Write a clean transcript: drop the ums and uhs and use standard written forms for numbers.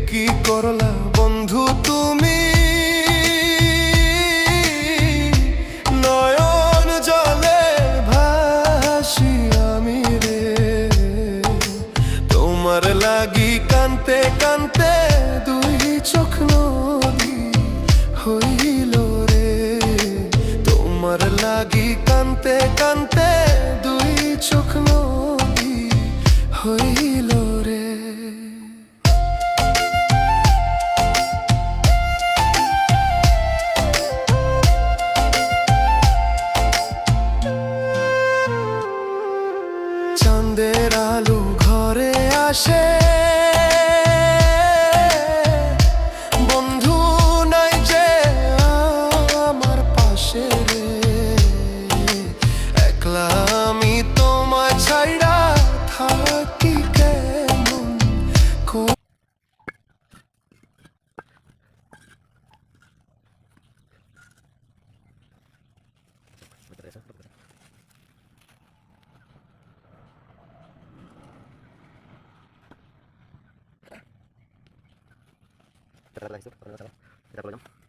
কি করলা বন্ধু তুমি, নয়ন জলে ভাসি আমি রে। তোমার লাগি কানতে কানতে দুই চোখ নদী হইল রে। তোমার লাগি কানতে কানতে দুই চোখ নদী হইল রে। চাঁদের আলো ঘরে আসে, বন্ধু নাই যে আমার পাশে রে। একলা আমি তোমায় ছাইড়া থাকি কেমন করে। Kita live, kita live.